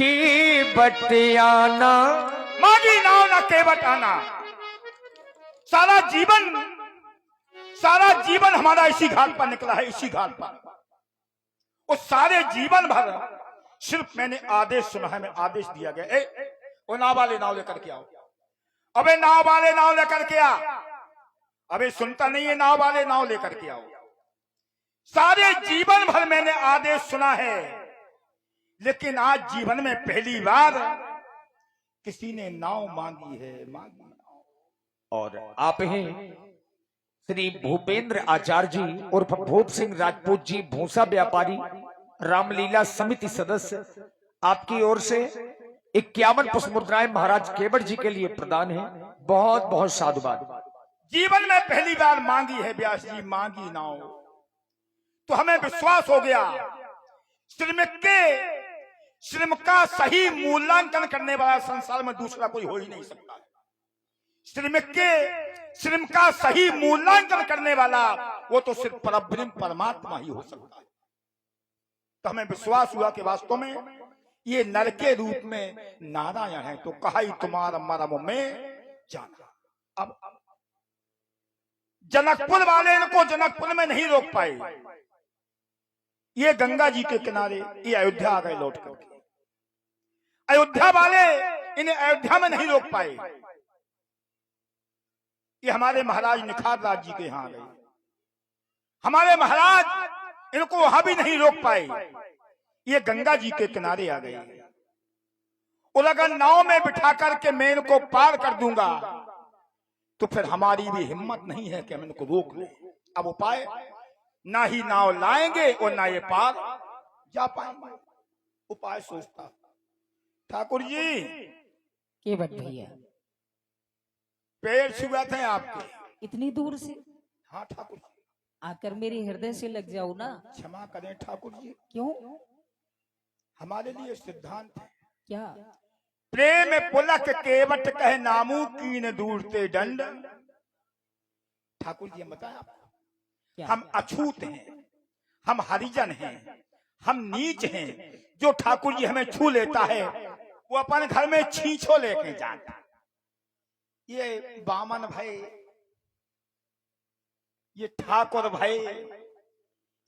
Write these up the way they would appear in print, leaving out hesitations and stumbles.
केवट आना, मांगी नाव ना केवट आना। सारा जीवन हमारा इसी घाट पर निकला है, इसी घाट पर। और सारे जीवन भर सिर्फ मैंने आदेश सुना है, मैं आदेश दिया गया, वो नाव वाले नाव लेकर के आओ, अबे नाव वाले नाव लेकर के आ, अबे सुनता नहीं है, नाव वाले नाव लेकर के आओ। सारे जीवन भर मैंने आदेश सुना है, लेकिन आज जीवन में पहली बार किसी ने नाव मांगी है, मांगी नाव। और आप हैं श्री भूपेंद्र आचार्य जी उर्फ भूप सिंह राजपूत जी, भूसा व्यापारी, रामलीला समिति सदस्य। आपकी ओर से 51 पुष्प मुद्राएं महाराज केवट जी के लिए प्रदान है। बहुत बहुत साधुवाद। जीवन में पहली बार मांगी है व्यास जी, मांगी नाव। तो हमें विश्वास हो गया श्रम का सही मूल्यांकन करने वाला संसार में दूसरा कोई हो ही नहीं सकता। श्रम का सही मूल्यांकन करने वाला वो तो सिर्फ परब्रह्म परमात्मा ही हो सकता है। तो हमें विश्वास हुआ कि वास्तव में ये नर के रूप में नारायण है। तो कहा ही तुम्हारा मरम में जाना। अब जनकपुर वाले इनको जनकपुर में नहीं रोक पाए, ये गंगा जी के किनारे, ये अयोध्या आ गए लौट करके। अयोध्या वाले इन्हें अयोध्या में नहीं रोक पाए, ये हमारे महाराज निखार राज जी के यहां आ गए। हमारे महाराज इनको वहां भी नहीं रोक पाए, ये गंगा जी के किनारे आ गए। और अगर नाव में बिठा करके मैं इनको पार कर दूंगा तो फिर हमारी भी हिम्मत नहीं है कि हम इनको रोक लें। अब उपाय, ना ही नाव लाएंगे और ना ये पार जा पाएंगे। उपाय सोचता ठाकुर जी, केवट भैया पैर छुए थे आपके इतनी दूर से। हाँ ठाकुर जी, आकर मेरे हृदय से लग जाओ ना। क्षमा करें ठाकुर जी, क्यों? हमारे लिए सिद्धांत है। क्या? प्रेम पुलक केवट कह नामू कीन दूरते दंड। ठाकुर जी हम बताएं आपको, हम अछूत हैं, हम हरिजन हैं, हम नीच हैं। जो ठाकुर जी हमें छू लेता है वो अपन घर में छींछो लेके जाता। ये बामन भाई, ये ठाकुर भाई,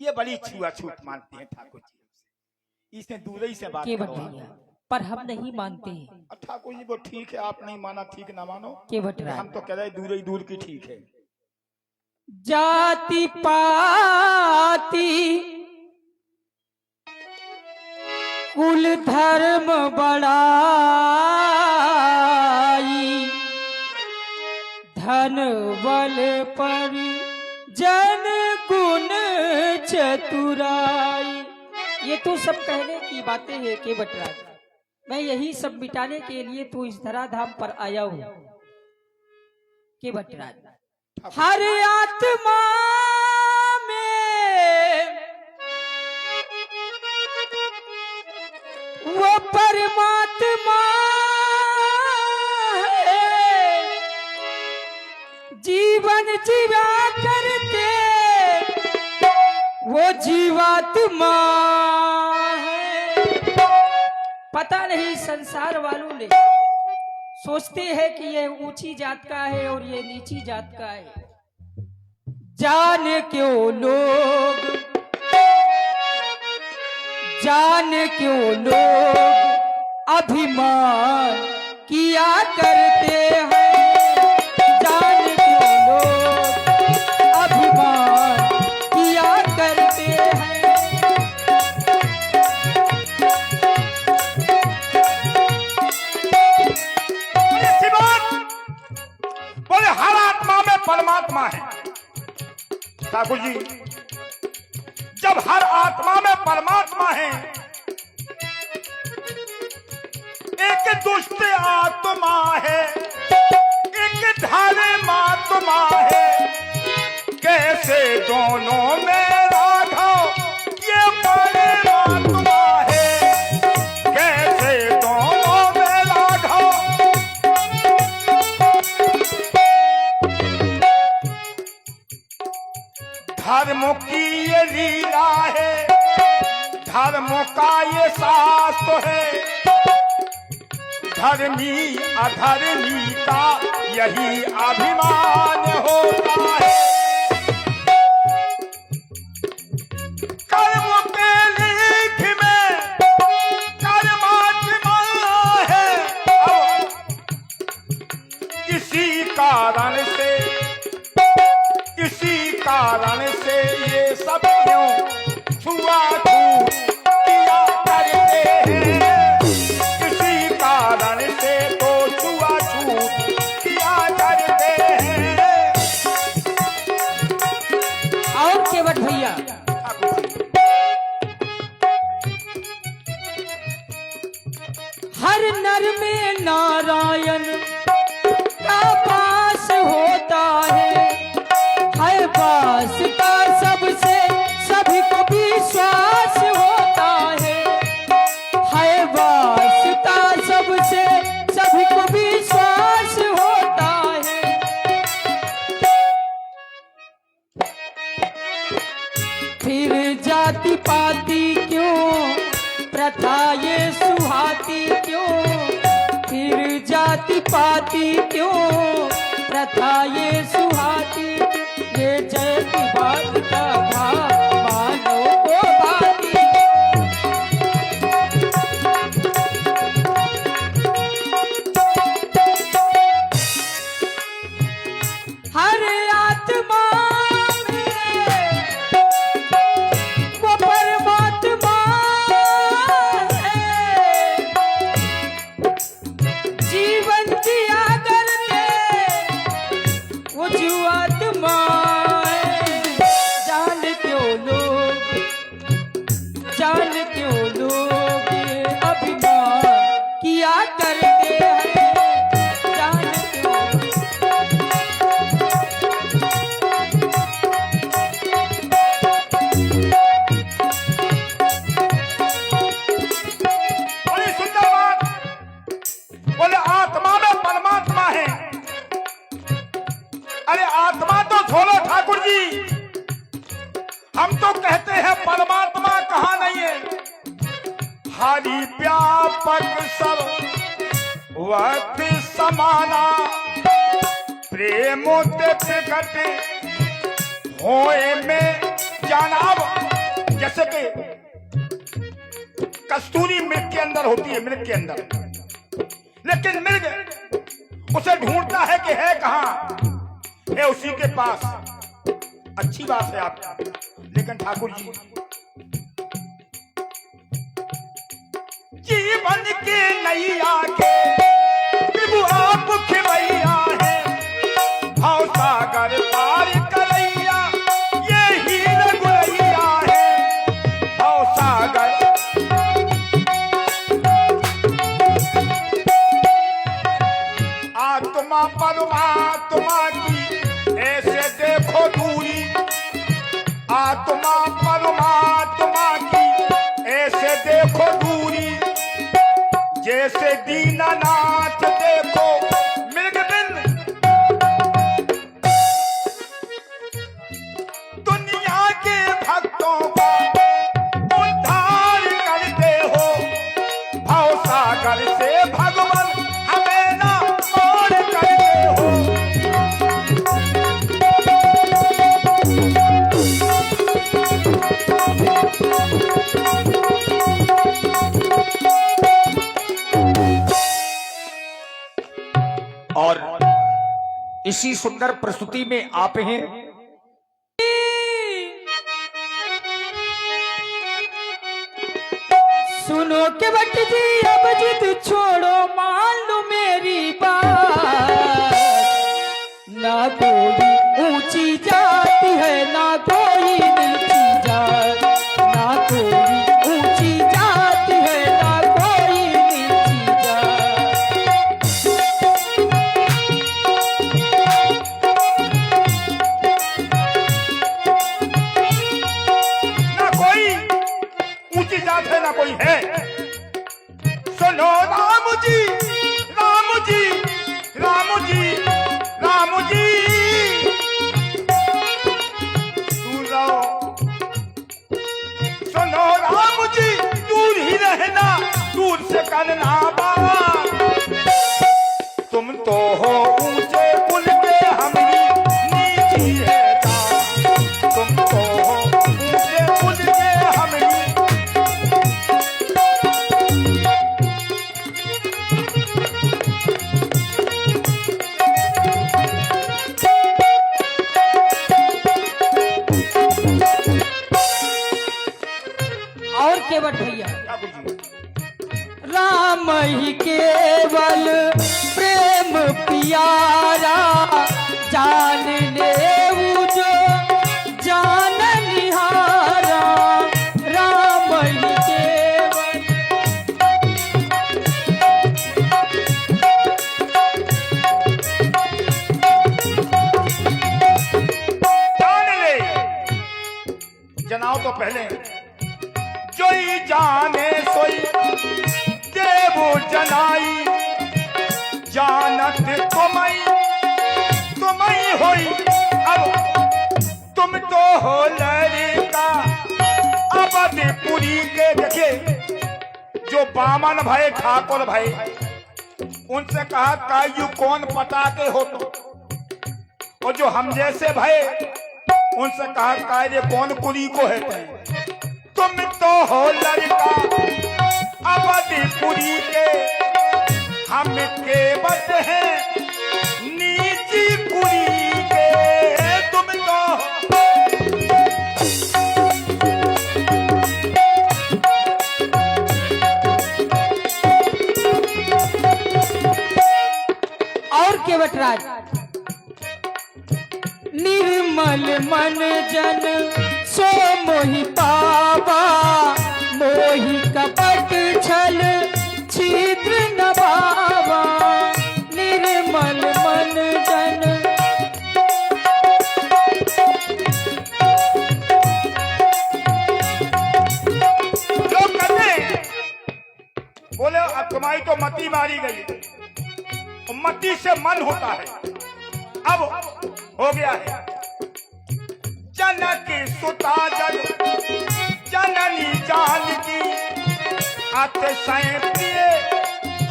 ये बड़ी छुआछूत मानते हैं ठाकुर जी। इसने दूर ही से बात केवट करो। भैया, पर हम नहीं मानते हैं। ठाकुर जी वो ठीक है, आप नहीं माना ठीक ना मानो, केवट राय, हम तो कह रहे दूर ही दूर की ठीक है। जाति पाति कुल धर्म बड़ाई, धन बल पर जन गुण चतुराई। ये तो सब कहने की बातें हैं केवट राज। मैं यही सब मिटाने के लिए तो इस धराधाम पर आया हूँ केवट राज। हर आत्मा में वो परमात्मा है, जीवन जीवा करते वो जीवात्मा है। पता नहीं संसार वालों ने सोचते हैं कि ये ऊंची जात का है और ये नीची जात का है। जाने क्यों लोग अभिमान किया करते हैं। जाने क्यों लोग अभिमान किया करते हैं। बोले हर आत्मा में परमात्मा है। ठाकुर जी, जब हर आत्मा में परमात्मा है, एक दुष्ट आत्मा है, एक धर्मात्मा है, कैसे दोनों में राघव ये परमात्मा है, कैसे दोनों में राघव। धर्म की ये लीला है, धर्म का ये शास्त्र है, धर्मी अधर्मी का यही अभिमान होता है। कर्म के लेख में कर्मात्मा है। अब इसी कारण से ये सब क्यों छुआछूत किया करते हैं। इसी कारण से तो छुआछूत किया करते हैं। और केवट भैया हर नर में नारायण का वास होता है। हर वास का सबसे सभी को विश्वास होता है। हर वास का सबसे सभी को विश्वास होता है। फिर जाति पाति क्यों प्रथा ये सुहाती क्यों। फिर जाति पाति क्यों प्रथा ये सुहाती। ये जय की बात का मानो को बाती। हर आत्मा हम तो कहते हैं परमात्मा कहाँ नहीं है। हरि व्यापक सब वक्त समाना प्रेमों ते प्रकट होए में जानाब। जैसे कि कस्तूरी मृग के अंदर होती है, मृग के अंदर, लेकिन मृग उसे ढूंढता है कि है कहाँ, है उसी के पास। अच्छी बात है आप, लेकिन ठाकुर जी जीवन के नैया के विभु आप खिवैया है। भाव सागर पार करैया ये ही रघुरैया है। भाव सागर आत्मा परमात्मा की ऐसे देखो दूरी। आत्मा परमात्मा की ऐसे देखो दूरी। जैसे दीनानाथ देखो मृग बिन दुनिया के भक्तों का उद्धार करते हो। भाव सागर से भगवान हमें ना और करते हो। और इसी सुंदर प्रस्तुति में आप हैं सुनो के बट जी अब जिद छोड़ो मान लो मेरी बात। ना कोई ऊंची जाति है ना कोई नीची जात। ना कोई ऊंची जाति है ना कोई नीची जात। ना कोई ऊंची जात है ना कोई है। सुनो राम जी राम जी राम जी राम जी दूर रहो। सुनो राम जी दूर ही रहना, दूर से करना बात। तुम तो हो ऊंचे कुल के हमरी नीची है जात। तुम तो हो ऊंचे कुल के हमरी। और केवट भैया, ठाकुर जी राम ही केवल प्रेम प्यारा, जान ले जो जान निहारा। राम ही केवल जान ले, जनाओ तो पहले जोई जाने सोई देवो जनाई। जानत तुम्हें होई अब तुम तो हो लड़का अवधपुरी के। देखे जो बामन भाई ठाकुर भाई, उनसे कहा कायू कौन पटाते हो तो, और जो हम जैसे भाई उनसे कहा कायदे कौन कुली को है। तुम तो हो लड़का अवधपुरी के, हम केवट हैं नीची कुली के। तुम तो और केवटराज, निर्मल मन जन सो मोहि पावा, मोहि कपट छल छिद्र नभावा। निर्मल मन जन लोग कहते हैं, बोले अब तुम्हारी तो मती मारी गई, और मती से मन होता है। अब हो गया है जनक सुता जग जननी जानकी, अतिशय प्रिय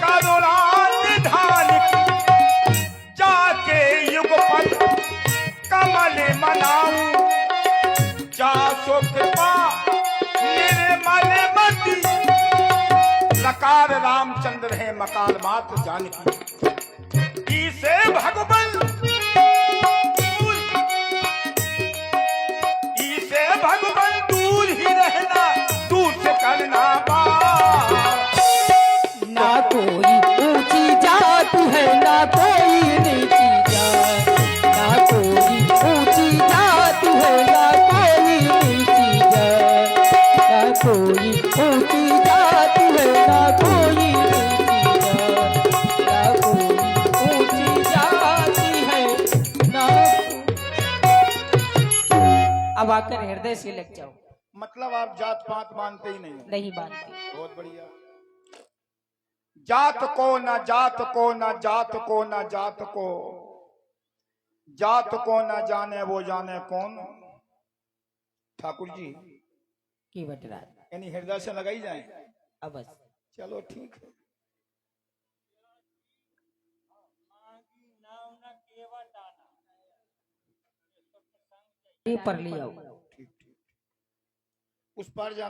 करुणा निधान की। जाके युगपत कमल मनाऊं, जासो कृपा निर्मल मति। लकार रामचंद्र है मकार मात्र जानकी। इसे भगवान भगवान दूर ही रहना, दूर से करना बात। ना कोई ऊंची जात है ना कोई नीची जात, ना कोई ऊंची जात है ना कोई नीची जात, ना कोई ऊंची जात है ना कोई नीची जात, ना कोई ऊंची जात है ना। अब आकर हृदय से लग जाओ। मतलब आप जात पात मानते ही नहीं। नहीं मानते। बहुत बढ़िया। जात को न जात को न जात को न जात को, जात को न जाने वो जाने कौन। ठाकुर जी केवटराज, यानी हृदय से लगाई जाए। अवश्य। चलो ठीक है। पर लिया ठीक ठीक उस पार जाना।